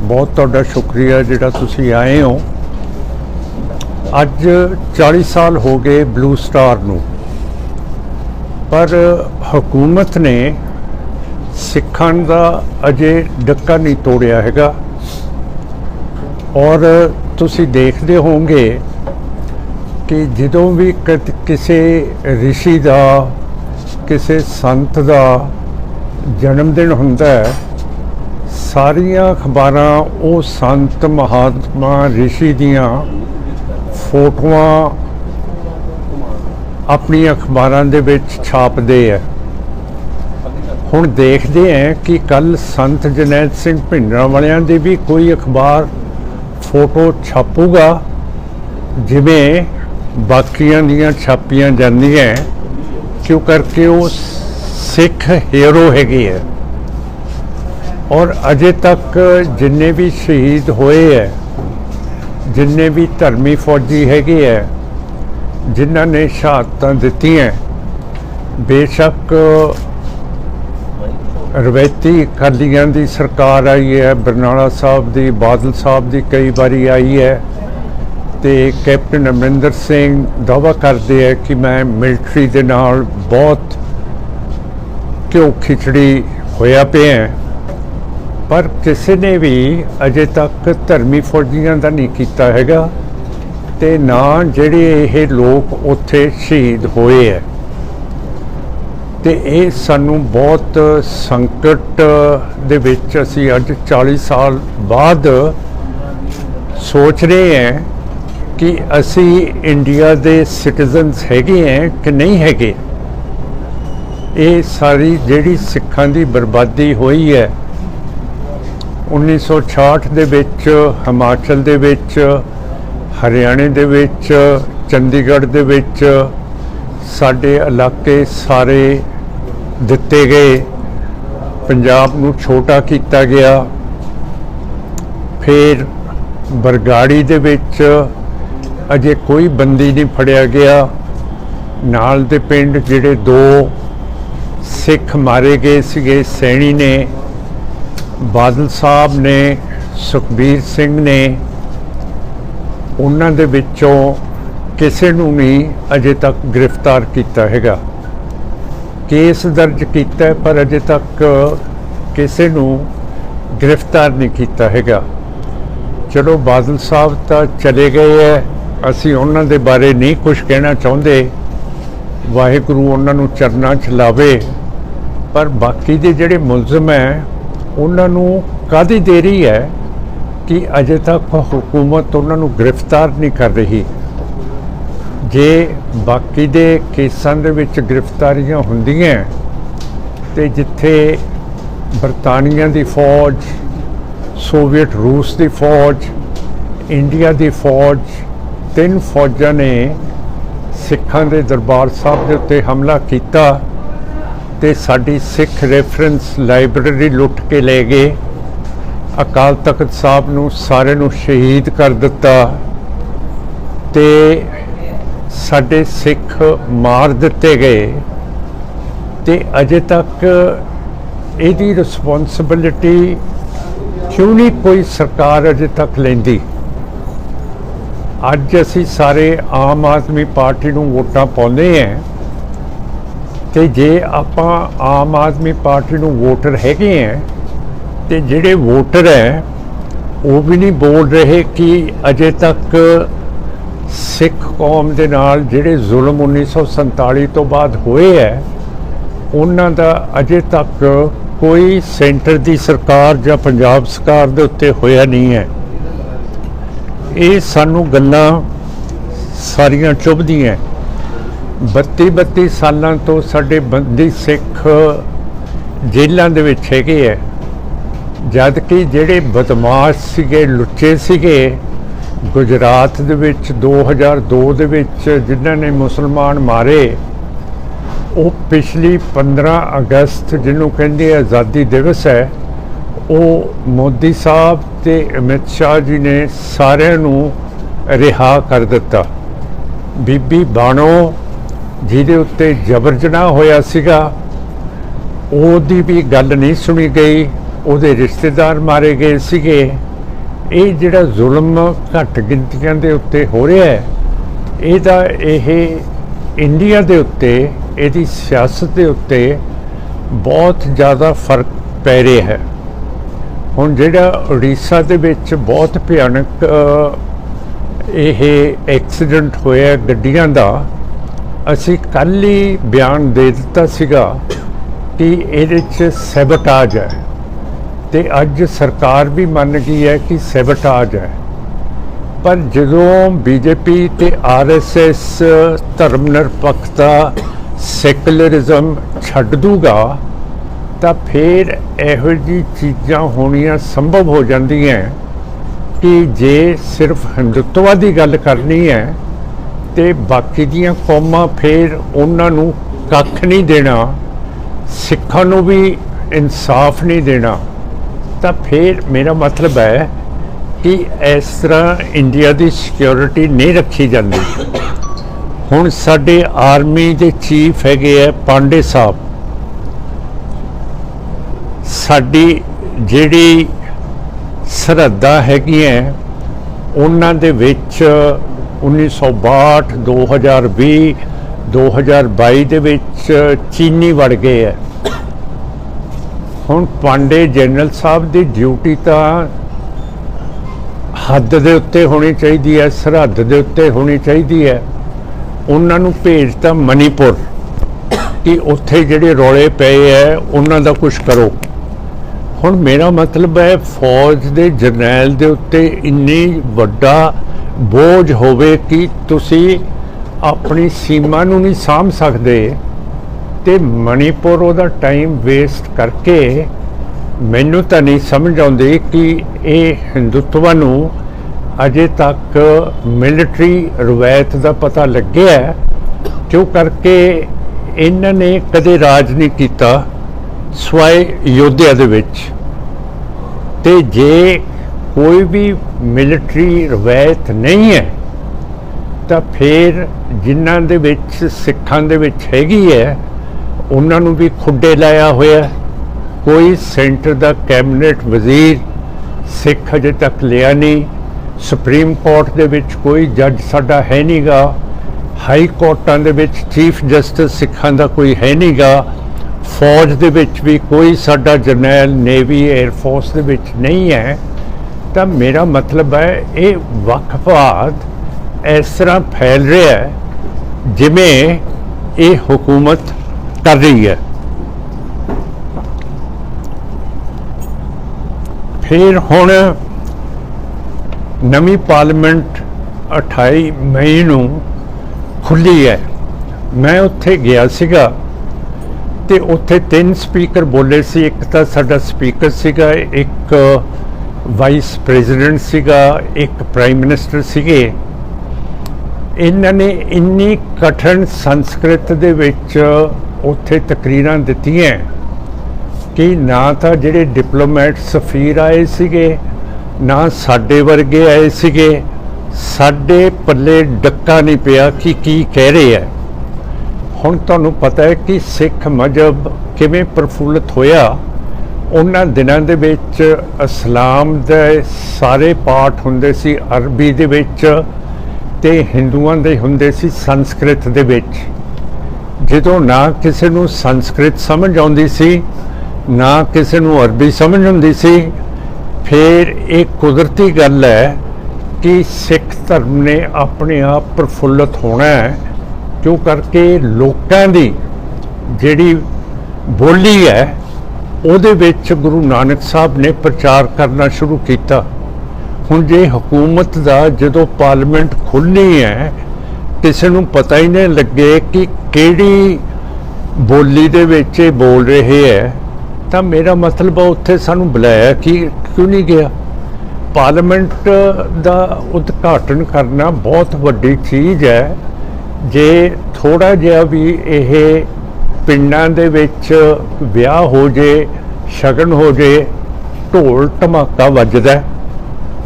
बहुत तुहाडा शुक्रिया जिहड़ा तुसीं आए हो। अज 40 साल हो गए ब्लू स्टार नूं, पर हुकूमत ने सिखां दा अजे डक्का नहीं तोड़िया हैगा। और तुसीं देखदे होंगे कि जदों भी किसी ऋषि का किसी संत का जन्मदिन हुंदा है, सारिया अखबारां वो संत महात्मा ऋषि दियां फोटोआं अपनी अखबारां दे विच छापदे है। हुण देखते हैं कि कल संत जरनैल सिंह भिंडरांवालियां दी भी कोई अखबार फोटो छापूगा जिवें बाकियां दियां छापियां जांदियां, क्यों करके वो सिख हीरो हैगे है। और अजे तक जिन्ने भी शहीद होए है, जिन्ने भी धर्मी फौजी हैगे है, जिन्हां ने शहादतां दित्तियां, बेशक रवैती अकालियां दी सरकार आई है, बरनाला साहब दी, बादल साहब दी कई बारी आई है, तो कैप्टन अमरिंदर सिंह दावा करते हैं कि मैं मिलिट्री दे नाल बहुत घ्यो खिचड़ी होया पे हैं, पर किसी ने भी अजे तक धर्मी फौजियां का नहीं किया हैगा, ते ना जिहड़े ये लोग उत्थे शहीद होए है। ते ये सानू बहुत संकट दे विच असीं अज 40 साल बाद सोच रहे हैं कि असी इंडिया दे सिटीजनस हैगे हैं कि नहीं हैगे। ये सारी जिहड़ी सिखां दी बर्बादी हुई है 1966 दे विच हिमाचल दे विच, हरियाणे दे विच, चंडीगढ़ दे विच साडे इलाके सारे दिते गए, पंजाब नूं छोटा किया गया। फिर बरगाड़ी दे विच अजे कोई बंदी नहीं फड़िया गया। नाल दे पिंड जिहड़े 2 सिख मारे गए सीगे, सैनी ने, बादल साहब ने, सुखबीर सिंह ने, उन्हां दे विचों किसी नूं नहीं अजे तक गिरफ्तार किया हैगा। केस दर्ज किया पर अजे तक किसी नूं गिरफ्तार नहीं किया हैगा। चलो बादल साहब तो चले गए है, असी उन्हां दे बारे नहीं कुछ कहना चाहते, वाहिगुरू उन्हां नूं चरनां च लावे। पर बाकी दे जिहड़े मुलजम है उन्हां नूं काहदी देरी है कि अजे तक हुकूमत उन्हां नूं गिरफ्तार नहीं कर रही। जे बाकी दे केसां दे विच गिरफ्तारियां हुंदियां ते जिथे बरतानिया दी फौज, सोवियत रूस की फौज, इंडिया की फौज, 3 फौजां ने सिखां दे दरबार साहब के उत्ते हमला किया ते साडी सिख रेफरेंस लाइब्रेरी लुट के ले गए, अकाल तख्त साहब नूं सारे नूं शहीद कर दिता, ते साडे सिख मार दिते गए। ते अजे तक इहदी रिस्पोंसिबिलिटी क्यों नहीं कोई सरकार अजे तक लेंदी। अज असी सारे आम आदमी पार्टी नूं वोटां पाउंदे हैं, ते जे आपां आम आदमी पार्टी नूं वोटर हैगे हैं ते जिहड़े वोटर हैं वो भी नहीं बोल रहे कि अजे तक सिख कौम दे नाल जिहड़े जुल्म 1947 तो बाद होए है उन्हां दा अजे तक कोई सेंटर की सरकार या पंजाब सरकार दे उत्ते होया नहीं है। ये सानू गल्लां सारियां चुभदियां। 32 सालां तो साडे बंदी सिख जेलों दे विच हैगे है, जद कि जिहड़े बदमाश सीगे, लुच्चे सीगे, गुजरात दे विच 2002 दे विच जिन्हां ने मुसलमान मारे, वो पिछली 15 अगस्त जिन्हों कहते आज़ादी दिवस है, वो मोदी साहब ते अमित शाह जी ने सारिਆਂ ਨੂੰ रिहा कर दिता। बीबी बाणो जिहदे उत्ते जबर जनाह होया सीगा, ਉਹਦੀ भी गल नहीं सुनी गई, ਉਹਦੇ रिश्तेदार मारे गए सीगे। ਇਹ ਜਿਹੜਾ ਜ਼ੁਲਮ ਘੱਟ ਗਿਣਤੀਆਂ ਦੇ ਉੱਤੇ ਹੋ ਰਿਹਾ ਹੈ, ਇਹਦਾ ਇਹ ਇੰਡੀਆ ਦੇ ਉੱਤੇ, ਇਹਦੀ ਸਿਆਸਤ ਦੇ ਉੱਤੇ ਬਹੁਤ ਜ਼ਿਆਦਾ ਫਰਕ ਪੈ ਰਿਹਾ ਹੈ। ਹੁਣ ਜਿਹੜਾ ਉੜੀਸਾ ਦੇ ਵਿੱਚ ਬਹੁਤ ਭਿਆਨਕ ਇਹ ਐਕਸੀਡੈਂਟ ਹੋਇਆ ਗੱਡੀਆਂ ਦਾ, ਅਸੀਂ ਕੱਲ੍ਹ ਹੀ ਬਿਆਨ ਦੇ ਦਿੱਤਾ ਸੀਗਾ ਕਿ ਇਹਦੇ 'ਚ ਸੈਬੋਟਾਜ ਹੈ, ਤੇ ਅੱਜ ਸਰਕਾਰ ਵੀ ਮੰਨ ਗਈ ਹੈ ਕਿ ਸੈਬੋਟਾਜ ਹੈ। ਪਰ ਜਦੋਂ ਬੀਜੇਪੀ ਤੇ ਆਰਐਸਐਸ ਧਰਮ ਨਿਰਪੱਖਤਾ, ਸੈਕੂਲਰਿਜ਼ਮ ਛੱਡ ਦੂਗਾ ਤਾਂ ਫਿਰ ਇਹੋ ਜਿਹੀ ਚੀਜ਼ਾਂ ਹੋਣੀਆਂ ਸੰਭਵ ਹੋ ਜਾਂਦੀਆਂ ਕਿ ਜੇ ਸਿਰਫ ਹਿੰਦੂਤਵਾ ਦੀ ਗੱਲ ਕਰਨੀ ਹੈ ਤੇ ਬਾਕੀ ਦੀਆਂ ਕੌਮਾਂ ਫਿਰ ਉਹਨਾਂ ਨੂੰ ਕੱਖ ਨਹੀਂ ਦੇਣਾ, ਸਿੱਖਾਂ ਨੂੰ ਵੀ ਇਨਸਾਫ ਨਹੀਂ ਦੇਣਾ, ਤਾਂ ਫਿਰ ਮੇਰਾ ਮਤਲਬ ਹੈ ਕਿ ਇਸ ਤਰ੍ਹਾਂ ਇੰਡੀਆ ਦੀ ਸਿਕਿਉਰਿਟੀ ਨਹੀਂ ਰੱਖੀ ਜਾਂਦੀ। ਹੁਣ ਸਾਡੇ ਆਰਮੀ ਦੇ ਚੀਫ ਹੈਗੇ ਹੈ ਪਾਂਡੇ ਸਾਹਿਬ, ਸਾਡੀ ਜਿਹੜੀ ਸਰਹੱਦਾਂ ਹੈਗੀਆਂ ਉਹਨਾਂ ਦੇ ਵਿੱਚ 1962, 2020, 2022 ਦੇ ਵਿੱਚ ਚੀਨੀ ਵੜ ਗਏ ਹੈ। ਹੁਣ ਪਾਂਡੇ ਜਨਰਲ ਸਾਹਿਬ ਦੀ ਡਿਊਟੀ ਤਾਂ ਹੱਦ ਦੇ ਉੱਤੇ ਹੋਣੀ ਚਾਹੀਦੀ ਹੈ, ਸਰਹੱਦ ਦੇ ਉੱਤੇ ਹੋਣੀ ਚਾਹੀਦੀ ਹੈ। ਉਹਨਾਂ ਨੂੰ ਭੇਜਤਾ ਮਨੀਪੁਰ ਕਿ ਉੱਥੇ ਜਿਹੜੇ ਰੌਲੇ ਪਏ ਹੈ ਉਹਨਾਂ ਦਾ ਕੁਝ ਕਰੋ। ਹੁਣ ਮੇਰਾ ਮਤਲਬ ਹੈ ਫੌਜ ਦੇ ਜਰਨੈਲ ਦੇ ਉੱਤੇ ਇੰਨੀ ਵੱਡਾ ਬੋਝ ਹੋਵੇ ਕਿ ਤੁਸੀਂ ਆਪਣੀ ਸੀਮਾ ਨੂੰ ਨਹੀਂ ਸਾਂਭ ਸਕਦੇ ਤੇ ਮਣੀਪੁਰ ਉਹਦਾ ਟਾਈਮ ਵੇਸਟ ਕਰਕੇ, ਮੈਨੂੰ ਤਾਂ ਨਹੀਂ ਸਮਝ ਆਉਂਦੀ ਕਿ ਇਹ ਹਿੰਦੂਤਵਾ ਨੂੰ ਅਜੇ ਤੱਕ ਮਿਲਟਰੀ ਰਵਾਇਤ ਦਾ ਪਤਾ ਲੱਗਿਆ, ਕਿਉਂ ਕਰਕੇ ਇਹਨਾਂ ਨੇ ਕਦੇ ਰਾਜ ਨਹੀਂ ਕੀਤਾ ਸਵਾਏ ਯੋਧਿਆ ਦੇ ਵਿੱਚ। ਤੇ ਜੇ ਕੋਈ ਵੀ ਮਿਲਟਰੀ ਰਵਾਇਤ ਨਹੀਂ ਹੈ ਤਾਂ ਫਿਰ ਜਿਨ੍ਹਾਂ ਦੇ ਵਿੱਚ ਸਿੱਖਾਂ ਦੇ ਵਿੱਚ ਹੈਗੀ ਹੈ ਉਹਨਾਂ ਨੂੰ ਵੀ ਖੁੱਡੇ ਲਾਇਆ ਹੋਇਆ। ਕੋਈ ਸੈਂਟਰ ਦਾ ਕੈਬਨਿਟ ਵਜ਼ੀਰ ਸਿੱਖ ਅਜੇ ਤੱਕ ਲਿਆ ਨਹੀਂ, ਸੁਪਰੀਮ ਕੋਰਟ ਦੇ ਵਿੱਚ ਕੋਈ ਜੱਜ ਸਾਡਾ ਹੈ ਨਹੀਂਗਾ, ਹਾਈ ਕੋਰਟਾਂ ਦੇ ਵਿੱਚ ਚੀਫ ਜਸਟਿਸ ਸਿੱਖਾਂ ਦਾ ਕੋਈ ਹੈ ਨਹੀਂਗਾ, ਫੌਜ ਦੇ ਵਿੱਚ ਵੀ ਕੋਈ ਸਾਡਾ ਜਰਨੈਲ ਨੇਵੀ 에ਅਰ ਫੋਰਸ ਦੇ ਵਿੱਚ ਨਹੀਂ ਹੈ। ਤਾਂ ਮੇਰਾ ਮਤਲਬ ਹੈ ਇਹ ਵੱਖਵਾਦ ਇਸ ਤਰ੍ਹਾਂ ਫੈਲ ਰਿਹਾ ਹੈ ਜਿਵੇਂ ਇਹ ਹਕੂਮਤ ਕਰ ਰਹੀ ਹੈ। ਫਿਰ ਹੁਣ ਨਵੀਂ ਪਾਰਲੀਮੈਂਟ 28 ਮਈ ਨੂੰ ਖੁੱਲੀ ਹੈ। ਮੈਂ ਉੱਥੇ ਗਿਆ ਸੀਗਾ ਤੇ ਉੱਥੇ 3 ਸਪੀਕਰ ਬੋਲੇ ਸੀ। ਇੱਕ ਤਾਂ ਸਾਡਾ ਸਪੀਕਰ ਸੀਗਾ, ਇੱਕ ਵਾਈਸ ਪ੍ਰੈਜ਼ੀਡੈਂਟ ਸੀਗਾ, ਇੱਕ ਪ੍ਰਾਈਮ ਮਿਨਿਸਟਰ ਸੀਗੇ। ਇਹਨਾਂ ਨੇ ਇੰਨੀ ਕਠਿਨ ਸੰਸਕ੍ਰਿਤ ਦੇ ਵਿੱਚ ਉੱਥੇ ਤਕਰੀਰਾਂ ਦਿੱਤੀਆਂ ਕਿ ਨਾ ਤਾਂ ਜਿਹੜੇ ਡਿਪਲੋਮੈਟ ਸਫੀਰ ਆਏ ਸੀਗੇ, ਨਾ ਸਾਡੇ ਵਰਗੇ ਆਏ ਸੀਗੇ, ਸਾਡੇ ਪੱਲੇ ਡੱਕਾ ਨਹੀਂ ਪਿਆ ਕਿ ਕੀ ਕਹਿ ਰਹੇ ਹੈ। ਹੁਣ ਤੁਹਾਨੂੰ ਪਤਾ ਹੈ ਕਿ ਸਿੱਖ ਮਜ਼ਹਬ ਕਿਵੇਂ ਪ੍ਰਫੁੱਲਤ ਹੋਇਆ। ਉਹਨਾਂ ਦਿਨਾਂ ਦੇ ਵਿੱਚ ਇਸਲਾਮ ਦੇ ਸਾਰੇ ਪਾਠ ਹੁੰਦੇ ਸੀ ਅਰਬੀ ਦੇ ਵਿੱਚ ਤੇ ਹਿੰਦੂਆਂ ਦੇ ਹੁੰਦੇ ਸੀ ਸੰਸਕ੍ਰਿਤ ਦੇ ਵਿੱਚ। ਜਦੋਂ ਨਾ ਕਿਸੇ ਨੂੰ ਸੰਸਕ੍ਰਿਤ ਸਮਝ ਆਉਂਦੀ ਸੀ, ਨਾ ਕਿਸੇ ਨੂੰ ਅਰਬੀ ਸਮਝ ਆਉਂਦੀ ਸੀ, ਫਿਰ ਇਹ ਕੁਦਰਤੀ ਗੱਲ ਹੈ ਕਿ ਸਿੱਖ ਧਰਮ ਨੇ ਆਪਣੇ ਆਪ ਪ੍ਰਫੁੱਲਤ ਹੋਣਾ ਹੈ, ਕਿਉਂ ਕਰਕੇ ਲੋਕਾਂ ਦੀ ਜਿਹੜੀ ਬੋਲੀ ਹੈ ਉਹਦੇ ਵਿੱਚ ਗੁਰੂ ਨਾਨਕ ਸਾਹਿਬ ਨੇ ਪ੍ਰਚਾਰ ਕਰਨਾ ਸ਼ੁਰੂ ਕੀਤਾ। ਹੁਣ ਜੇ ਹਕੂਮਤ ਦਾ ਜਦੋਂ ਪਾਰਲੀਮੈਂਟ ਖੁੱਲ੍ਹਣੀ ਹੈ ਕਿਸੇ ਨੂੰ ਪਤਾ ਹੀ ਨਹੀਂ ਲੱਗੇ ਕਿ ਕਿਹੜੀ ਬੋਲੀ ਦੇ ਵਿੱਚ ਇਹ ਬੋਲ ਰਹੇ ਹੈ, ਤਾਂ ਮੇਰਾ ਮਤਲਬ ਉੱਥੇ ਸਾਨੂੰ ਬੁਲਾਇਆ ਕਿ ਕਿਉਂ ਨਹੀਂ ਗਿਆ। ਪਾਰਲੀਮੈਂਟ ਦਾ ਉਦਘਾਟਨ ਕਰਨਾ ਬਹੁਤ ਵੱਡੀ ਚੀਜ਼ ਹੈ। ਜੇ ਥੋੜਾ ਜਿਹਾ ਵੀ ਇਹ ਪਿੰਡਾਂ ਦੇ ਵਿੱਚ ਵਿਆਹ ਹੋ ਜੇ, ਸ਼ਗਨ ਹੋ ਜੇ, ਢੋਲ ਧਮਾਕਾ ਵੱਜਦਾ,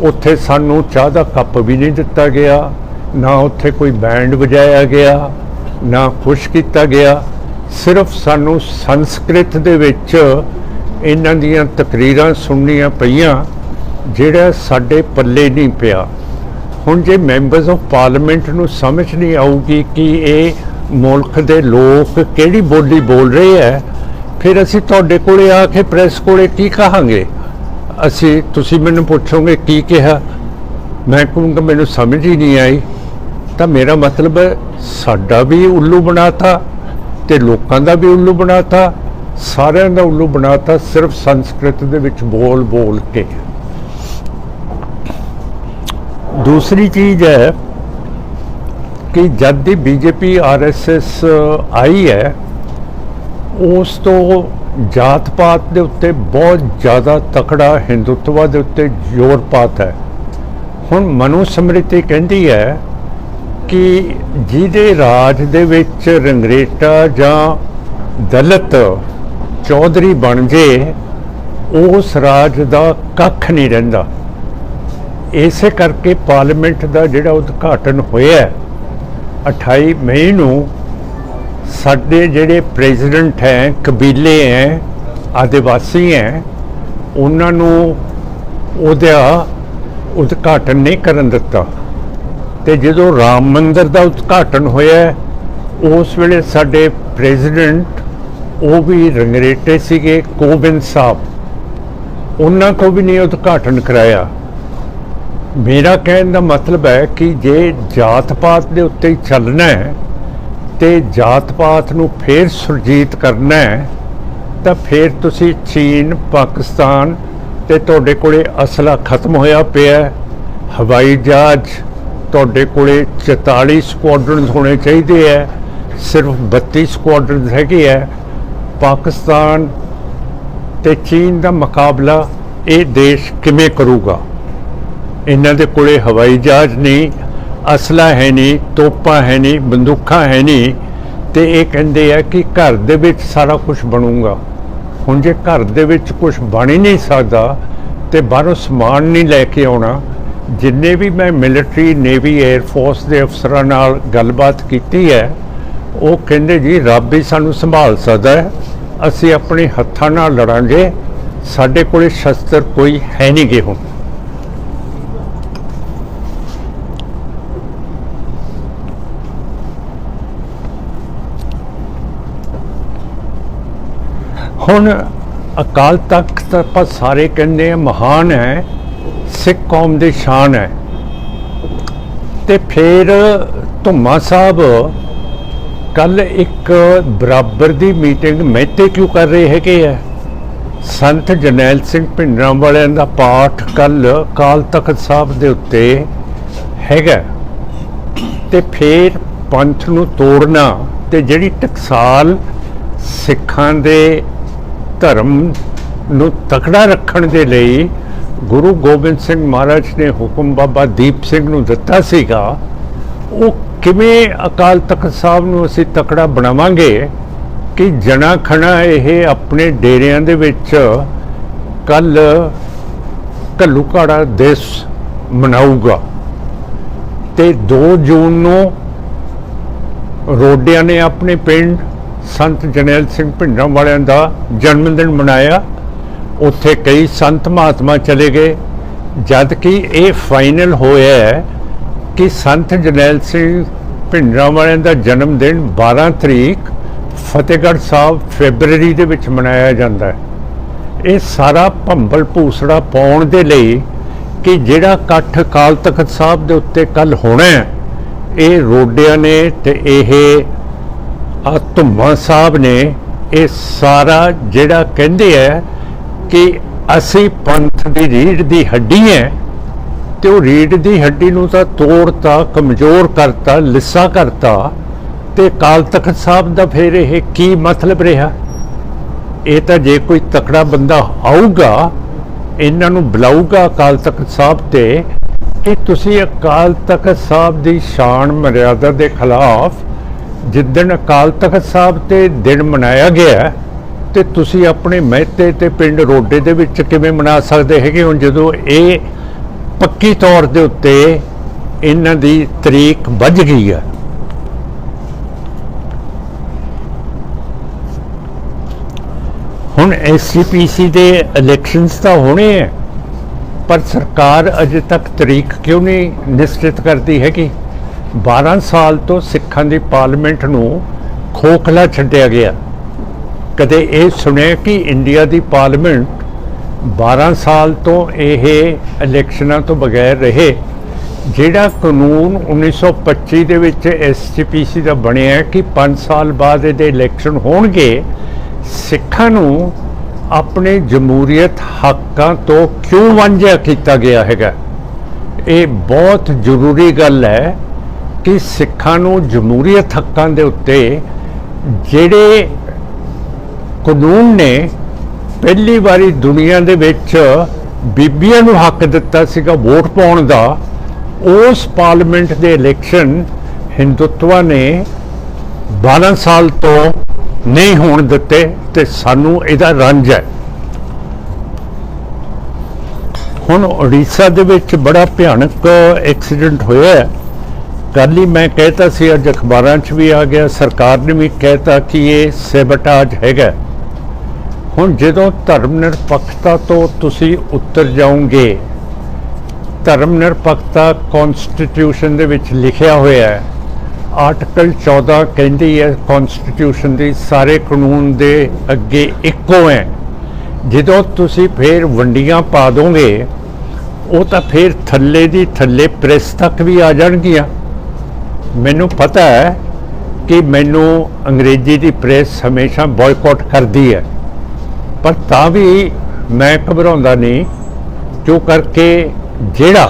ਉੱਥੇ ਸਾਨੂੰ ਚਾਹ ਦਾ ਕੱਪ ਵੀ ਨਹੀਂ ਦਿੱਤਾ ਗਿਆ, ਨਾ ਉੱਥੇ ਕੋਈ ਬੈਂਡ ਵਜਾਇਆ ਗਿਆ, ਨਾ ਖੁਸ਼ ਕੀਤਾ ਗਿਆ। ਸਿਰਫ ਸਾਨੂੰ ਸੰਸਕ੍ਰਿਤ ਦੇ ਵਿੱਚ ਇਹਨਾਂ ਦੀਆਂ ਤਕਰੀਰਾਂ ਸੁਣਨੀਆਂ ਪਈਆਂ ਜਿਹੜਾ ਸਾਡੇ ਪੱਲੇ ਨਹੀਂ ਪਿਆ। ਹੁਣ ਜੇ ਮੈਂਬਰਸ ਆਫ ਪਾਰਲੀਮੈਂਟ ਨੂੰ ਸਮਝ ਨਹੀਂ ਆਊਗੀ ਕਿ ਇਹ ਮੁਲਕ ਦੇ ਲੋਕ ਕਿਹੜੀ ਬੋਲੀ ਬੋਲ ਰਹੇ ਹੈ, ਫਿਰ ਅਸੀਂ ਤੁਹਾਡੇ ਕੋਲੇ ਆ ਕੇ ਪ੍ਰੈਸ ਕੋਲੇ ਕੀ ਕਹਾਂਗੇ? ਤੁਸੀਂ ਮੈਨੂੰ ਪੁੱਛੋਗੇ ਕੀ ਕਿਹਾ, ਮੈਂ ਕਹੂੰਗਾ ਮੈਨੂੰ ਸਮਝ ਹੀ ਨਹੀਂ ਆਈ। ਤਾਂ ਮੇਰਾ ਮਤਲਬ ਸਾਡਾ ਵੀ ਉੱਲੂ ਬਣਾਤਾ ਤੇ ਲੋਕਾਂ ਦਾ ਵੀ ਉੱਲੂ ਬਣਾਤਾ, ਸਾਰਿਆਂ ਦਾ ਉੱਲੂ ਬਣਾਤਾ, ਸਿਰਫ ਸੰਸਕ੍ਰਿਤ ਦੇ ਵਿੱਚ ਬੋਲ ਬੋਲ ਕੇ। दूसरी चीज़ है कि जब दी बीजेपी RSS आई है उस तो जात पात दे उत्ते बहुत ज़्यादा तकड़ा हिंदुत्व दे उत्ते जोर पाता है। हुण मनुस्मृति कहती है कि जिहदे राज दे विच रंगरेटा जां दलित चौधरी बन जे उस राज दा कख नहीं रहिंदा। इसे करके पार्लीमेंट का जिहड़ा उद्घाटन होया 28 मई नूं साडे जिहड़े प्रेजिडेंट हैं, कबीले हैं, आदिवासी हैं, उन्हां नूं उहदा उद्घाटन नहीं करन दिता। ते जदों राम मंदिर का उद्घाटन होया उस वेले साडे प्रेजिडेंट वो भी रंगरेटे सीगे, कोविंद साहब, उन्हां को भी नहीं उद्घाटन कराया। मेरा कहने का मतलब है कि जे जात पात के उत्ते ही चलना है तो जात पात नूं फिर सुरजीत करना है तो फिर तुसी चीन, पाकिस्तान ते तुहाडे कोले असला खत्म होया पिया, हवाई जहाज तुहाडे कोले 44 स्क्वाड्रन होने चाहिए है, सिर्फ 32 स्क्वाड्रन हैगे है। पाकिस्तान ते चीन का मुकाबला ये देश किवें करूगा? इन्हां दे कोले हवाई जहाज नहीं, असला है नहीं, तोपां है नहीं, बंदूकां है नहीं, तो ये कहते हैं कि घर दे विच सारा कुछ बनूगा। हुण जे घर दे विच कुछ बन ही नहीं सकता तो बाहरों समान नहीं लैके आउणा। जिन्ने भी मैं मिलिटरी, नेवी, एयरफोर्स के अफसरां नाल गलबात कीती है वो कहंदे जी रब ही सानूं संभाल सकदा है, असीं अपने हत्थां नाल लड़ांगे, साडे कोले शस्त्र कोई है नहीं गे। हुण ਹੁਣ ਅਕਾਲ ਤਖਤ ਆਪਾਂ ਸਾਰੇ ਕਹਿੰਦੇ ਆ महान है, सिख कौम ਦੀ शान है। ਤੇ ਫਿਰ ਧੁੰਮਾ ਸਾਹਿਬ ਕੱਲ ਇੱਕ ਬਰਾਬਰ ਦੀ ਮੀਟਿੰਗ ਮਹਿਤੇ ਕਿਉਂ ਕਰ ਰਹੇ ਹੈਗੇ ਆ? ਸੰਤ ਜਰਨੈਲ ਸਿੰਘ ਭਿੰਡਰਾਂ ਵਾਲਿਆਂ ਦਾ ਪਾਠ ਕੱਲ ਅਕਾਲ ਤਖਤ ਸਾਹਿਬ ਦੇ ਉੱਤੇ ਹੈਗਾ ਤੇ ਫਿਰ ਪੰਥ ਨੂੰ ਤੋੜਨਾ ਤੇ ਜਿਹੜੀ ਟਕਸਾਲ ਸਿੱਖਾਂ ਦੇ ਧਰਮ ਨੂੰ ਤਕੜਾ ਰੱਖਣ ਦੇ ਲਈ ਗੁਰੂ ਗੋਬਿੰਦ ਸਿੰਘ ਮਹਾਰਾਜ ਨੇ ਹੁਕਮ ਬਾਬਾ ਦੀਪ ਸਿੰਘ ਨੂੰ ਦਿੱਤਾ ਸੀਗਾ, ਉਹ ਕਿਵੇਂ ਅਕਾਲ ਤਖਤ ਸਾਹਿਬ ਨੂੰ ਅਸੀਂ ਤਕੜਾ ਬਣਾਵਾਂਗੇ ਕਿ ਜਣਾ ਖਣਾ ਇਹ ਆਪਣੇ ਡੇਰਿਆਂ ਦੇ ਵਿੱਚ ਕੱਲ ਘੱਲੂਘਾਰਾ ਦਿਵਸ ਮਨਾਊਗਾ ਤੇ 2 ਜੂਨ ਨੂੰ ਰੋਡਿਆਂ ਨੇ ਆਪਣੇ ਪਿੰਡ संत जरनैल सिंह भिंडरां वालियां दा जन्म दिन मनाया। उत्थे कई संत महात्मा चले गए, जद कि ये फाइनल होया है कि संत जरनैल सिंह भिंडरां वालियां दा जन्म दिन 12 तरीक फतेहगढ़ साहब फैबररी दे विच मनाया जाता है। ये सारा भंबल भूसड़ा पाउण दे लई कि जिहड़ा इकट्ठ अकाल तखत साहब दे उत्ते कल होना है, ये रोडिया ने ते इह आ धुम्मा साहब ने ये सारा जिहड़ा कहंदे है कि असी पंथ की रीढ़ की हड्डी है तो रीढ़ की हड्डी नूं तां तोड़ता, कमज़ोर करता, लिस्सा करता तो अकाल तखत साहब का फिर यह की मतलब रहा? ये तो जे कोई तकड़ा बंदा आऊगा इन्हां नूं बुलाऊगा अकाल तखत साहब ते कि तुसीं अकाल तखत साहब की शान मर्यादा के खिलाफ जिदन अकाल तखत साहब ते दिन मनाया गया तो तुसी अपने महते ते पिंड रोडे दे विच किवें मना सकदे हैगे? हुण जदों ये पक्की तौर दे उत्ते इन्हां दी तरीक वज गई है। हुण SGPC दे इलैक्शनस तां होणे है पर सरकार अजे तक तरीक क्यों नहीं निश्चित करती है कि 12 साल तो सिखां दी पार्लीमेंट नूं खोखला छड्डिया गया। कदे ये सुनिया कि इंडिया दी पार्लीमेंट 12 साल तो यह इलैक्शनां तो बगैर रहे। जिहड़ा कानून 1925 दे विच SGPC दा बनिया कि 5 साल बाद इहदे इलैक्शन होणगे, सिखां नूं अपने जमहूरीयत हक्कां तो क्यों वांझा किया गया हैगा। ये बहुत जरूरी गल है कि सिखां नूं जमहूरीयत हक्कां दे उत्ते जिहड़े कानून ने पहली बारी दुनिया दे विच बीबियां नूं हक दिता सीगा वोट पाउण दा, उस पार्लीमेंट दे इलैक्शन हिंदुत्व ने 12 साल तो नहीं होण दिते ते सानू इहदा रंज है। हुण उड़ीसा दे विच बड़ा भयानक एक्सीडेंट होया है। कल ही मैं कहता सी, अज अखबारां च भी आ गया, सरकार ने भी कहता कि ये सेबटाज हैगा। हुण जदों धर्म निरपक्षता तो तुसी उत्तर जाओगे, धर्म निरपक्षता कॉन्स्टिट्यूशन दे विच लिखिया होया है। आर्टिकल 14 कहती है कॉन्स्टिट्यूशन की सारे कानून दे अगे इक्को है। जदों तुसी फिर वंडियां पा दोगे वो तो फिर थल्ले दी थल्ले प्रेस तक भी आ जाणगियां। मैनू पता है कि मैनू अंग्रेजी की प्रेस हमेशा बॉयकॉट करती है, पर तां भी मैं घबराउंदा नहीं, क्यों करके जिहड़ा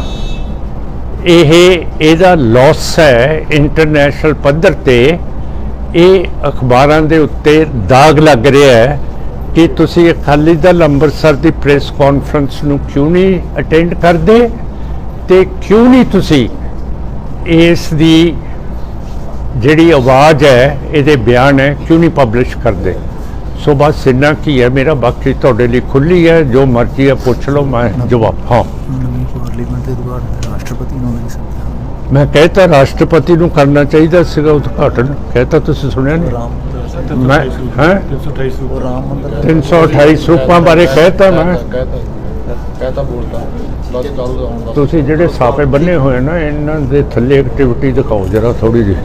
ਇਹਦਾ लॉस है इंटरनेशनल पद्धर ते अखबारां दे उत्ते दाग लग रहा है कि तुसी अकाली दल अंमृतसर की प्रेस कॉन्फ्रेंस नूं क्यों नहीं अटेंड करदे ते क्यों नहीं तुसी इस दी जिहड़ी आवाज़ है, ये बयान है, क्यों नहीं पब्लिश करदे। सो बस इन्ना की है मेरा, बाकी तुहाडे लई खुली है, जो मर्जी है पूछ लो, मैं जवाब। हाँ, मैं कहता राष्ट्रपति नूं करना चाहिए सीगा उद्घाटन, कहता तुसीं सुनिया नहीं? मैं हैं 328 रूपां बारे कहता, मैं तुसीं जिहड़े साफे बन्ने होए ना, इन्हां दे थल्ले एक्टिविटी दिखाओ जरा थोड़ी जी।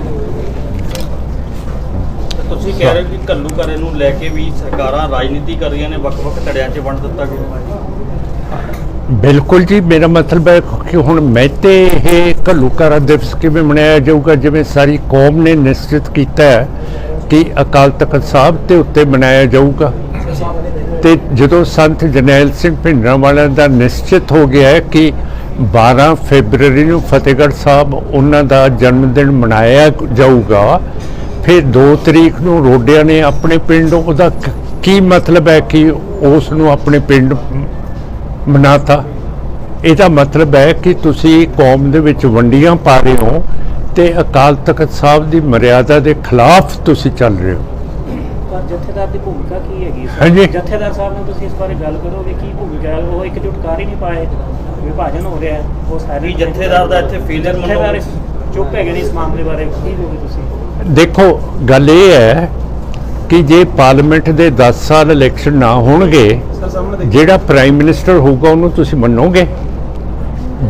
ਤੁਸੀਂ ਕਹਿ ਰਹੇ ਕਿ ਘੱਲੂਘਾਰੇ ਨੂੰ ਲੈ ਕੇ ਵੀ ਸਰਕਾਰਾਂ ਰਾਜਨੀਤੀ ਕਰ ਰਹੀਆਂ ਨੇ, ਵੱਖ-ਵੱਖ ਧੜਿਆਂ 'ਚ ਵੰਡ ਦਿੱਤਾ ਗਿਆ। बिल्कुल जी, मेरा मतलब है कि हुण मैं ये घल्लूघारा दिवस किवें मनाया जाऊगा, जिवें सारी कौम ने निश्चित किया है कि अकाल तख्त साहब के उत्ते मनाया जाऊगा। तो जदों संत जरनैल सिंह भिंडरांवाले का निश्चित हो गया है कि 12 फरवरी नूं फतेहगढ़ साहब उन्हां दा जन्मदिन मनाया जाऊगा, फिर 2 तरीक नूं रोडिया ने अपने पिंड, उहदा की मतलब है कि उस नूं अपने पिंड मनाता। ਇਹਦਾ मतलब है कि तुसी कौम दे विच वंडियां पा रहे हो ते अकाल तख्त साहब की मर्यादा के खिलाफ तुसी चल रहे हो। पर जथेदार की भूमिका की हैगी? हाँ जी, जथेदार साहब ने तुसी इस बारे गल करोगे की भूमिका है? वो एकजुट कर ही नहीं पाए, विभाजन हो रहा है, वो सारी जथेदार का इत्थे फेलियर जथेदार चुप है इस मामले बारे की कहोगे तुसी? देखो गल ये है कि जे पार्लीमेंट के 10 साल इलैक्शन ना होणगे, जिहड़ा प्राइम मिनिस्टर होगा उन्होंने तुसीं मन्नोगे?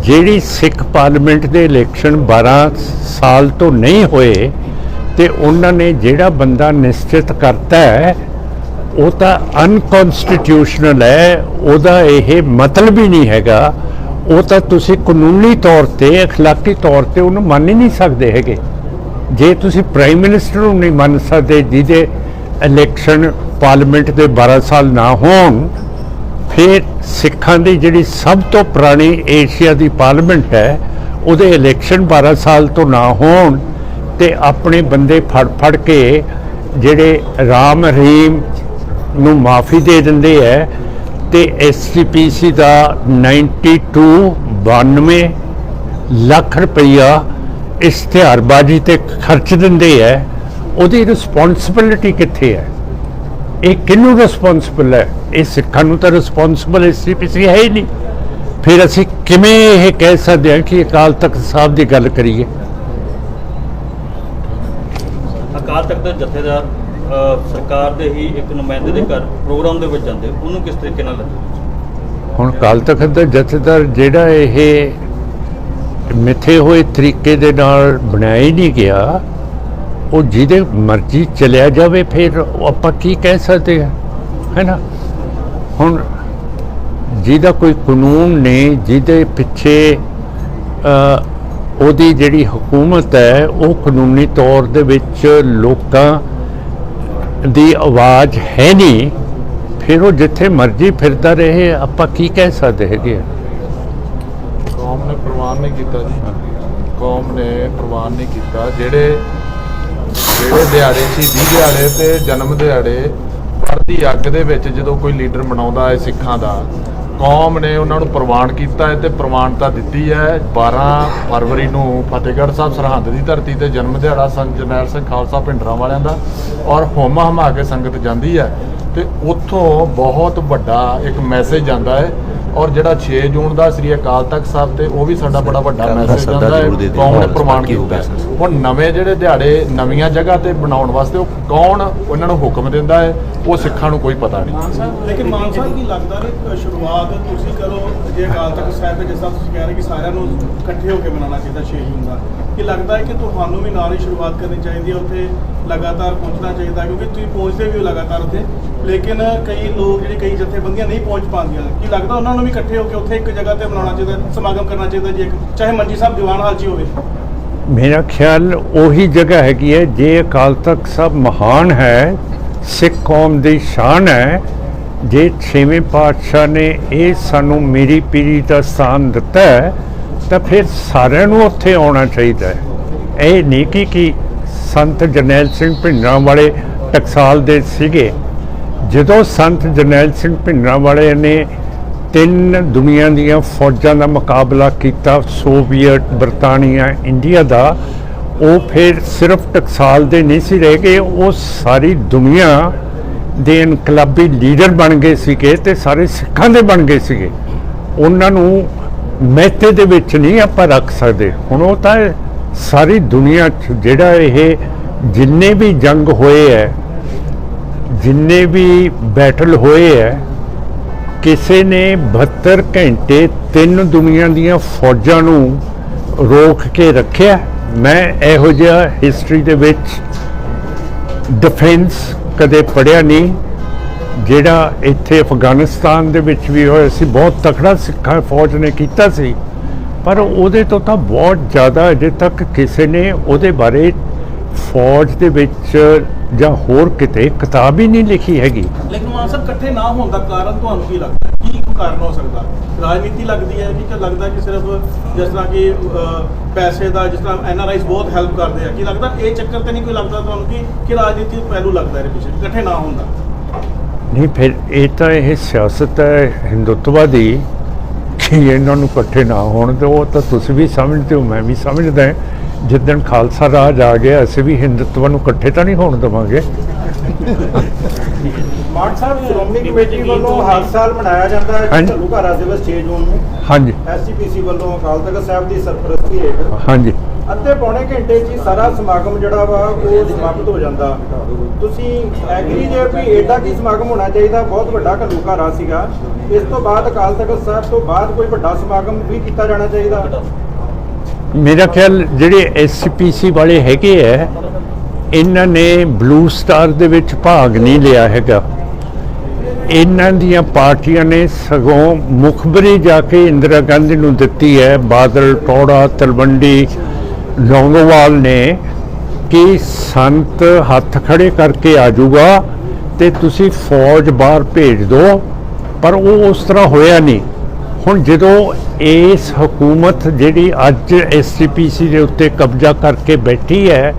जिहड़ी सिख पार्लीमेंट के इलैक्शन 12 साल तो नहीं होए तो उन्होंने जिहड़ा बंदा निश्चित करता है वो तो अनकॉन्स्टिट्यूशनल है, उहदा यह मतलब ही नहीं हैगा। वो तो तुसीं कानूनी तौर पर अखलाकी तौर पर उन्होंने मन ही नहीं सकते हैगे। जे तुसीं प्राइम मिनिस्टर नूं नहीं मन सकते जिहदे इलैक्शन पार्लीमेंट के 12 साल ना होण, फिर सिखां दी जिहड़ी सब तो पुरानी एशिया की पार्लीमेंट है उहदे इलैक्शन 12 साल तो ना होण ते अपने बंदे फड़ फड़ के जिहड़े राम रहीम नूं माफ़ी दे दिंदे है ते SGPC का 92 लाख रुपया इश्तिहारबाजी ते खर्च दिंदे है, ਉਹਦੀ ਰਿਸਪੌਂਸਿਬਿਲਿਟੀ ਕਿੱਥੇ ਹੈ? ਇਹ ਕਿਹਨੂੰ ਰਿਸਪੌਂਸਿਬਲ ਹੈ? ਇਹ ਸਿੱਖਾਂ ਨੂੰ ਤਾਂ ਰਿਸਪੌਂਸਿਬਲ SGPC ਹੈ ਹੀ ਨਹੀਂ। ਫਿਰ ਅਸੀਂ ਕਿਵੇਂ ਇਹ ਕਹਿ ਸਕਦੇ ਹਾਂ ਕਿ ਅਕਾਲ ਤਖਤ ਸਾਹਿਬ ਦੀ ਗੱਲ ਕਰੀਏ? ਅਕਾਲ ਤਖਤ ਦੇ ਜਥੇਦਾਰ ਸਰਕਾਰ ਦੇ ਹੀ ਇੱਕ ਨੁਮਾਇੰਦੇ ਦੇ ਘਰ ਪ੍ਰੋਗਰਾਮ ਦੇ ਵਿੱਚ ਜਾਂਦੇ, ਉਹਨੂੰ ਕਿਸ ਤਰੀਕੇ ਨਾਲ ਹੁਣ ਅਕਾਲ ਤਖਤ ਦਾ ਜਥੇਦਾਰ ਜਿਹੜਾ ਇਹ ਮਿੱਥੇ ਹੋਏ ਤਰੀਕੇ ਦੇ ਨਾਲ ਬਣਾਇਆ ਹੀ ਨਹੀਂ ਗਿਆ, ਉਹ ਜਿਹਦੇ ਮਰਜ਼ੀ ਚਲਿਆ ਜਾਵੇ, ਫਿਰ ਆਪਾਂ ਕੀ ਕਹਿ ਸਕਦੇ ਹਾਂ, ਹੈ ਨਾ। ਹੁਣ ਜਿਹਦਾ ਕੋਈ ਕਾਨੂੰਨ ਨਹੀਂ, ਜਿਹਦੇ ਪਿੱਛੇ ਉਹਦੀ ਜਿਹੜੀ ਹਕੂਮਤ ਹੈ ਉਹ ਕਾਨੂੰਨੀ ਤੌਰ ਦੇ ਵਿੱਚ ਲੋਕਾਂ ਦੀ ਆਵਾਜ਼ ਹੈ ਨਹੀਂ, ਫਿਰ ਉਹ ਜਿੱਥੇ ਮਰਜ਼ੀ ਫਿਰਦਾ ਰਹੇ, ਆਪਾਂ ਕੀ ਕਹਿ ਸਕਦੇ ਹੈਗੇ। ਕੌਮ ਨੇ ਪ੍ਰਵਾਨ ਨਹੀਂ ਕੀਤਾ ਜੀ, ਕੌਮ ਨੇ ਪ੍ਰਵਾਨ ਨਹੀਂ ਕੀਤਾ। ਜਿਹੜੇ ਦਿਹਾੜੇ ਸ਼ਹੀਦੀ ਦਿਹਾੜੇ ਤੇ ਜਨਮ ਦਿਹਾੜੇ ਪਰਦੀ ਅੱਗ ਦੇ ਵਿੱਚ ਜਦੋਂ ਕੋਈ ਲੀਡਰ ਮਨਾਉਂਦਾ ਹੈ ਸਿੱਖਾਂ ਦਾ, ਕੌਮ ਨੇ ਉਹਨਾਂ ਨੂੰ ਪ੍ਰਵਾਨ ਕੀਤਾ ਹੈ ਤੇ ਪ੍ਰਵਾਨਤਾ ਦਿੱਤੀ ਹੈ। 12 ਫਰਵਰੀ ਨੂੰ ਫਤਿਹਗੜ੍ਹ ਸਾਹਿਬ ਸਰਹੰਦ ਦੀ ਧਰਤੀ ਤੇ ਜਨਮ ਦਿਹਾੜਾ ਸੰਤ ਜਰਨੈਲ ਸਿੰਘ ਖਾਲਸਾ ਭਿੰਡਰਾਂ ਵਾਲਿਆਂ ਦਾ, ਔਰ ਹੋਮਾ ਹਮਾ ਕੇ ਸੰਗਤ ਜਾਂਦੀ ਹੈ ਤੇ ਉੱਥੋਂ ਬਹੁਤ ਵੱਡਾ ਇੱਕ ਮੈਸੇਜ ਜਾਂਦਾ ਹੈ। ਔਰ ਜਿਹੜਾ 6 ਜੂਨ ਦਾ ਸ੍ਰੀ ਅਕਾਲ ਤਖਤ ਸਾਹਿਬ ਤੇ ਉਹ ਵੀ ਸਾਡਾ ਬੜਾ ਵੱਡਾ ਮੈਸੇਜ ਜਾਂਦਾ ਹੈ, ਕੌਮ ਨੇ ਪ੍ਰਵਾਨ ਕੀਤਾ। ਹੁਣ ਨਵੇਂ ਜਿਹੜੇ ਦਿਹਾੜੇ ਨਵੀਆਂ ਜਗ੍ਹਾ ਤੇ ਬਣਾਉਣ ਵਾਸਤੇ ਉਹ ਕੌਣ ਉਹਨਾਂ ਨੂੰ ਹੁਕਮ ਦਿੰਦਾ ਹੈ, ਉਹ ਸਿੱਖਾਂ ਨੂੰ ਕੋਈ ਪਤਾ ਨਹੀਂ। ਲੇਕਿਨ ਮਾਨ ਸਾਹਿਬ ਕੀ ਲੱਗਦਾ ਨੇ ਸ਼ੁਰੂਆਤ ਤੁਸੀਂ ਕਰੋ, ਜੇ ਅਕਾਲ ਤਖਤ ਸਾਹਿਬ ਜਿਸ ਤਰ੍ਹਾਂ ਤੁਸੀਂ ਕਹਿ ਰਹੇ ਕਿ ਸਾਰਿਆਂ ਨੂੰ ਇਕੱਠੇ ਹੋ ਕੇ ਮਨਾਉਣਾ ਚਾਹੀਦਾ 6 ਜੂਨ ਦਾ, ਕੀ ਲੱਗਦਾ ਹੈ ਕਿ ਤੁਹਾਨੂੰ ਵੀ ਨਾਲ ਹੀ ਸ਼ੁਰੂਆਤ ਕਰਨੀ ਚਾਹੀਦੀ ਹੈ, ਉੱਥੇ ਲਗਾਤਾਰ ਪਹੁੰਚਣਾ ਚਾਹੀਦਾ, ਕਿਉਂਕਿ ਤੁਸੀਂ ਪਹੁੰਚਦੇ ਵੀ ਹੋ ਲਗਾਤਾਰ ਉੱਥੇ, ਲੇਕਿਨ ਕਈ ਲੋਕ ਜਿਹੜੇ ਕਈ ਜਥੇਬੰਦੀਆਂ ਨਹੀਂ ਪਹੁੰਚ ਪਾਉਂਦੀਆਂ, ਕੀ ਲੱਗਦਾ ਉਹਨਾਂ ਨੂੰ ਵੀ ਇਕੱਠੇ ਹੋ ਕੇ ਉੱਥੇ ਇੱਕ ਜਗ੍ਹਾ ਤੇ ਮਨਾਉਣਾ ਚਾਹੀਦਾ, ਸਮਾਗਮ ਕਰਨਾ ਚਾਹੀਦਾ, ਜੇ ਚਾਹੇ ਮੰਜੀ ਸਾਹਿਬ ਦੀਵਾਨ ਹਾਲ 'ਚ ਹੀ ਹੋਵੇ? ਮੇਰਾ ਖਿਆਲ ਉਹੀ ਜਗ੍ਹਾ ਹੈਗੀ ਹੈ, ਜੇ ਅਕਾਲ ਤਖਤ ਸਾਹਿਬ ਮਹਾਨ ਹੈ, ਸਿੱਖ ਕੌਮ ਦੀ ਸ਼ਾਨ ਹੈ, ਜੇ 6ਵੇਂ ਪਾਤਸ਼ਾਹ ਨੇ ਇਹ ਸਾਨੂੰ ਮੇਰੀ ਪੀਰੀ ਦਾ ਸਥਾਨ ਦਿੱਤਾ ਹੈ, ਤਾਂ ਫਿਰ ਸਾਰਿਆਂ ਨੂੰ ਉੱਥੇ ਆਉਣਾ ਚਾਹੀਦਾ ਹੈ। ਇਹ ਨਹੀਂ ਕਿ ਸੰਤ ਜਰਨੈਲ ਸਿੰਘ ਭਿੰਡਰਾਂ ਵਾਲੇ ਟਕਸਾਲ ਦੇ ਸੀਗੇ। ਜਦੋਂ ਸੰਤ ਜਰਨੈਲ ਸਿੰਘ ਭਿੰਡਰਾਂ ਵਾਲੇ ਨੇ 3 ਦੁਨੀਆ ਦੀਆਂ ਫੌਜਾਂ ਦਾ ਮੁਕਾਬਲਾ ਕੀਤਾ, ਸੋਵੀਅਤ, ਬਰਤਾਨੀਆ, ਇੰਡੀਆ ਦਾ, ਉਹ ਫਿਰ ਸਿਰਫ ਟਕਸਾਲ ਦੇ ਨਹੀਂ ਸੀ ਰਹਿ ਗਏ, ਉਹ ਸਾਰੀ ਦੁਨੀਆ ਦੇ ਇਨਕਲਾਬੀ ਲੀਡਰ ਬਣ ਗਏ ਸੀਗੇ ਤੇ ਸਾਰੇ ਸਿੱਖਾਂ ਦੇ ਬਣ ਗਏ ਸੀਗੇ। ਉਹਨਾਂ ਨੂੰ ਮਹਿਤੇ ਦੇ ਵਿੱਚ ਨਹੀਂ ਆਪਾਂ ਰੱਖ ਸਕਦੇ। ਹੁਣ ਉਹ ਤਾਂ ਸਾਰੀ ਦੁਨੀਆ 'ਚ ਜਿਹੜਾ ਇਹ ਜਿੰਨੇ ਵੀ ਜੰਗ ਹੋਏ ਹੈ, ਜਿੰਨੇ ਵੀ ਬੈਟਲ ਹੋਏ ਹੈ, ਕਿਸੇ ਨੇ 72 ਘੰਟੇ 3 ਦੁਨੀਆ ਦੀਆਂ ਫੌਜਾਂ ਨੂੰ ਰੋਕ ਕੇ ਰੱਖਿਆ? ਮੈਂ ਇਹੋ ਜਿਹਾ ਹਿਸਟਰੀ ਦੇ ਵਿੱਚ ਡਿਫੈਂਸ ਕਦੇ ਪੜ੍ਹਿਆ ਨਹੀਂ। ਜਿਹੜਾ ਇੱਥੇ ਅਫਗਾਨਿਸਤਾਨ ਦੇ ਵਿੱਚ ਵੀ ਹੋਇਆ ਸੀ, ਬਹੁਤ ਤਕੜਾ ਸਿੱਖਾਂ ਫੌਜ ਨੇ ਕੀਤਾ ਸੀ, ਪਰ ਉਹਦੇ ਤੋਂ ਤਾਂ ਬਹੁਤ ਜ਼ਿਆਦਾ ਅਜੇ ਤੱਕ ਕਿਸੇ ਨੇ ਉਹਦੇ ਬਾਰੇ ਫੌਜ ਦੇ ਵਿੱਚ ਜਾਂ ਹੋਰ ਕਿਤੇ ਕਿਤਾਬ ਹੀ ਨਹੀਂ ਲਿਖੀ ਹੈਗੀ। ਲੇਕਿਨ ਮਾਨ ਸਾਹਿਬ ਇਕੱਠੇ ਨਾ ਹੋਣ ਦਾ ਕਾਰਨ ਤੁਹਾਨੂੰ ਕੀ ਲੱਗਦਾ, ਕੀ ਕਾਰਨ ਹੋ ਸਕਦਾ? ਰਾਜਨੀਤੀ ਲੱਗਦੀ ਹੈ ਕਿ ਲੱਗਦਾ ਕਿ ਸਿਰਫ ਜਿਸ ਤਰ੍ਹਾਂ ਕਿ ਪੈਸੇ ਦਾ, ਜਿਸ ਤਰ੍ਹਾਂ NRIs ਬਹੁਤ ਹੈਲਪ ਕਰਦੇ ਆ, ਕੀ ਲੱਗਦਾ ਇਹ ਚੱਕਰ ਤੇ ਨਹੀਂ ਕੋਈ ਲੱਗਦਾ ਤੁਹਾਨੂੰ ਕਿ ਰਾਜਨੀਤੀ ਪਹਿਲੂ ਲੱਗਦਾ ਇਹਦੇ ਪਿੱਛੇ ਇਕੱਠੇ ਨਾ ਹੋਣ ਦਾ? ਨਹੀਂ, ਫਿਰ ਇਹ ਤਾਂ ਇਹ ਸਿਆਸਤ ਹੈ ਹਿੰਦੂਤਵਾ ਦੀ ਕਿ ਇਹਨਾਂ ਨੂੰ ਇਕੱਠੇ ਨਾ ਹੋਣ ਦਿਓ। ਉਹ ਤਾਂ ਤੁਸੀਂ ਵੀ ਸਮਝਦੇ ਹੋ, ਮੈਂ ਵੀ ਸਮਝਦਾ। ਜਿੱਦਣ ਖਾਲਸਾ ਰਾਜ ਆ ਗਿਆ, ਅਸੀਂ ਵੀ ਹਿੰਦੂਤਵਾ ਨੂੰ ਇਕੱਠੇ ਤਾਂ ਨਹੀਂ ਹੋਣ ਦੇਵਾਂਗੇ। ਮਾਨ ਸਾਹਿਬ, ਸ਼੍ਰੋਮਣੀ ਕਮੇਟੀ ਵੱਲੋਂ ਹਰ ਸਾਲ ਮਨਾਇਆ ਜਾਂਦਾ ਹੈ ਘੱਲੂਘਾਰਾ ਦਿਵਸ 6 ਜੂਨ ਨੂੰ। ਹਾਂਜੀ। SGPC ਵੱਲੋਂ ਅਕਾਲ ਤਖਤ ਸਾਹਿਬ ਦੀ ਸਰਪ੍ਰਸਤੀ ਹੇਠ ਹਾਂਜੀ, ਅੱਧੇ ਪੌਣੇ ਘੰਟੇ 'ਚ ਹੀ ਸਾਰਾ ਸਮਾਗਮ ਜਿਹੜਾ ਵਾ ਉਹ ਸਮਾਪਤ ਹੋ ਜਾਂਦਾ। ਤੁਸੀਂ ਐਗਰੀ ਜੇ ਵੀ ਏਡਾ ਕੀ ਸਮਾਗਮ ਹੋਣਾ ਚਾਹੀਦਾ? ਬਹੁਤ ਵੱਡਾ ਘੱਲੂਘਾਰਾ ਸੀਗਾ। ਇਸ ਤੋਂ ਬਾਅਦ ਅਕਾਲ ਤਖਤ ਸਾਹਿਬ ਤੋਂ ਬਾਅਦ ਕੋਈ ਵੱਡਾ ਸਮਾਗਮ ਵੀ ਕੀਤਾ ਜਾਣਾ ਚਾਹੀਦਾ। ਮੇਰਾ ਖਿਆਲ ਜਿਹੜੇ SGPC ਵਾਲੇ ਹੈਗੇ ਹੈ, ਇਹਨਾਂ ਨੇ ਬਲੂ ਸਟਾਰ ਦੇ ਵਿੱਚ ਭਾਗ ਨਹੀਂ ਲਿਆ ਹੈਗਾ। ਇਹਨਾਂ ਦੀਆਂ ਪਾਰਟੀਆਂ ਨੇ ਸਗੋਂ ਮੁਖਬਰੀ ਜਾ ਕੇ ਇੰਦਰਾ ਗਾਂਧੀ ਨੂੰ ਦਿੱਤੀ ਹੈ, ਬਾਦਲ, ਟੌੜਾ, ਤਲਵੰਡੀ, ਲੌਂਗੋਵਾਲ ਨੇ, ਕਿ ਸੰਤ ਹੱਥ ਖੜੇ ਕਰਕੇ ਆ ਜਾਊਗਾ ਤੇ ਤੁਸੀਂ ਫੌਜ ਬਾਹਰ ਭੇਜ ਦਿਓ, ਪਰ ਉਹ ਉਸ ਤਰ੍ਹਾਂ ਹੋਇਆ ਨਹੀਂ। ਹੁਣ ਜਦੋਂ ਇਸ ਹਕੂਮਤ ਜਿਹੜੀ ਅੱਜ SGPC ਦੇ ਉੱਤੇ ਕਬਜ਼ਾ ਕਰਕੇ ਬੈਠੀ ਹੈ,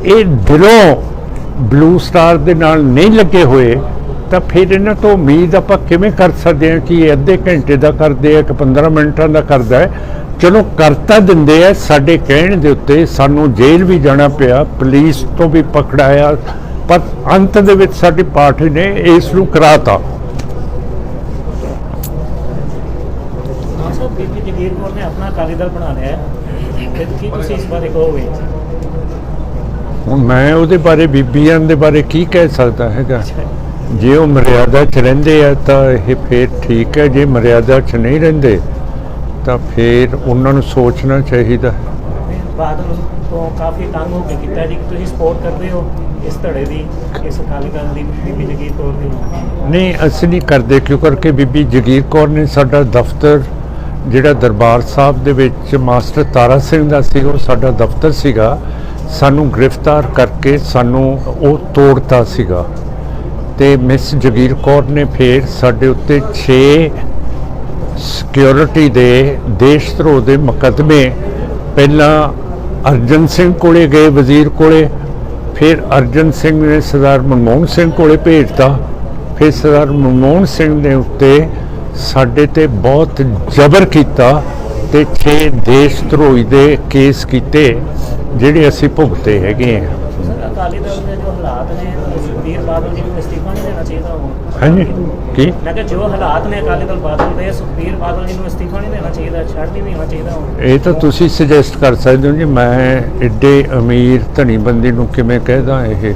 ਇਹ ਦਿਲੋਂ ਬਲੂ ਸਟਾਰ ਦੇ ਨਾਲ ਨਹੀਂ ਲੱਗੇ ਹੋਏ, ਤਾਂ ਫਿਰ ਇਹਨਾਂ ਤੋਂ ਉਮੀਦ ਆਪਾਂ ਕਿਵੇਂ ਕਰ ਸਕਦੇ ਹਾਂ ਕਿ ਇਹ ਅੱਧੇ ਘੰਟੇ ਦਾ ਕਰਦੇ ਆ ਕਿ 15 ਮਿੰਟਾਂ ਦਾ ਕਰਦਾ ਹੈ? ਚਲੋ ਕਰਤਾ ਦਿੰਦੇ ਆ, ਸਾਡੇ ਕਹਿਣ ਦੇ ਉੱਤੇ ਸਾਨੂੰ ਜੇਲ੍ਹ ਵੀ ਜਾਣਾ ਪਿਆ, ਪੁਲਿਸ ਤੋਂ ਵੀ ਪਕੜਾਇਆ, ਪਰ ਅੰਤ ਦੇ ਵਿੱਚ ਸਾਡੀ ਪਾਰਟੀ ਨੇ ਇਸ ਨੂੰ ਕਰਾਤਾ। ਬੀਬੀ ਜਗੀਰ ਕੌਰ ਨੇ ਆਪਣਾ ਅਕਾਲੀ ਦਲ ਬਣਾ ਲਿਆ ਹੈ, ਫਿਰ ਕੀ ਤੁਸੀਂ ਇਸ ਬਾਰੇ ਕਹੋਗੇ? ਹੁਣ ਮੈਂ ਉਹਦੇ ਬਾਰੇ, ਬੀਬੀਆਂ ਦੇ ਬਾਰੇ ਕੀ ਕਹਿ ਸਕਦਾ ਹੈਗਾ? ਜੇ ਉਹ ਮਰਿਆਦਾ 'ਚ ਰਹਿੰਦੇ ਆ ਤਾਂ ਇਹ ਫਿਰ ਠੀਕ ਹੈ, ਜੇ ਮਰਿਆਦਾ 'ਚ ਨਹੀਂ ਰਹਿੰਦੇ ਤਾਂ ਫਿਰ ਉਹਨਾਂ ਨੂੰ ਸੋਚਣਾ ਚਾਹੀਦਾ। ਬਾਦਲ ਤੋਂ ਕਾਫੀ ਤੰਗ ਹੋ ਕੇ ਕੀਤਾ ਜੀ ਕਿ ਤੁਸੀਂ ਸਪੋਰਟ ਕਰਦੇ ਹੋ ਇਸ ਧੜੇ ਦੀ, ਇਸ ਅਕਾਲੀ ਦਲ ਦੀ, ਬੀਬੀ ਜਗੀਰ ਕੌਰ ਦੀ? ਨਹੀਂ, ਅਸੀਂ ਨਹੀਂ ਕਰਦੇ, ਕਿਉਂ ਕਰਕੇ ਬੀਬੀ ਜਗੀਰ ਕੌਰ ਨੇ ਸਾਡਾ ਦਫ਼ਤਰ ਜਿਹੜਾ ਦਰਬਾਰ ਸਾਹਿਬ ਦੇ ਵਿੱਚ ਮਾਸਟਰ ਤਾਰਾ ਸਿੰਘ ਦਾ ਸੀ, ਉਹ ਸਾਡਾ ਦਫ਼ਤਰ ਸੀਗਾ, ਸਾਨੂੰ ਗ੍ਰਿਫਤਾਰ ਕਰਕੇ ਸਾਨੂੰ ਉਹ ਤੋੜਤਾ ਸੀਗਾ। ਤੇ ਮਿਸ ਜਗੀਰ ਕੌਰ ਨੇ ਫਿਰ ਸਾਡੇ ਉੱਤੇ 6 ਸਿਕਿਉਰਿਟੀ ਦੇ ਦੇਸ਼ ਧਰੋਹ ਦੇ ਮੁਕੱਦਮੇ, ਪਹਿਲਾਂ ਅਰਜਨ ਸਿੰਘ ਕੋਲੇ ਗਏ, ਵਜ਼ੀਰ ਕੋਲੇ, ਫਿਰ ਅਰਜਨ ਸਿੰਘ ਨੇ ਸਰਦਾਰ ਮਨਮੋਹਨ ਸਿੰਘ ਕੋਲੇ ਭੇਜਤਾ, ਫਿਰ ਸਰਦਾਰ ਮਨਮੋਹਨ ਸਿੰਘ ਨੇ ਉੱਤੇ ਸਾਡੇ ਤੇ ਬਹੁਤ ਜ਼ਬਰ ਕੀਤਾ ਤੇ 6 ਦੇਸ਼ ਧਰੋਹੀ ਦੇ ਕੇਸ ਕੀਤੇ ਜਿਹੜੇ ਅਸੀਂ ਭੁਗਤੇ ਹੈਗੇ ਆ। ਸਰ ਅਕਾਲੀ ਦਲ ਦੇ ਜੋ ਹਾਲਾਤ ਨੇ, ਸੁਖਬੀਰ ਬਾਦਲ ਜੀ ਨੂੰ ਅਸਤੀਫਾ ਨਹੀਂ ਦੇਣਾ ਚਾਹੀਦਾ? ਹਾਂਜੀ, ਕੀ? ਮੈਂ ਕਿਹਾ ਜੋ ਹਾਲਾਤ ਨੇ ਅਕਾਲੀ ਦਲ ਬਾਦਲ ਦੇ, ਸੁਖਬੀਰ ਬਾਦਲ ਜੀ ਨੂੰ ਅਸਤੀਫਾ ਨਹੀਂ ਦੇਣਾ ਚਾਹੀਦਾ, ਛੱਡ ਨਹੀਂ ਦੇਣਾ ਚਾਹੀਦਾ? ਇਹ ਤਾਂ ਤੁਸੀਂ ਸੁਜੈਸਟ ਕਰ ਸਕਦੇ ਹੋ ਜੀ, ਮੈਂ ਐਡੇ ਅਮੀਰ ਧਨੀ ਬੰਦੇ ਨੂੰ ਕਿਵੇਂ ਕਹਿਦਾ ਇਹ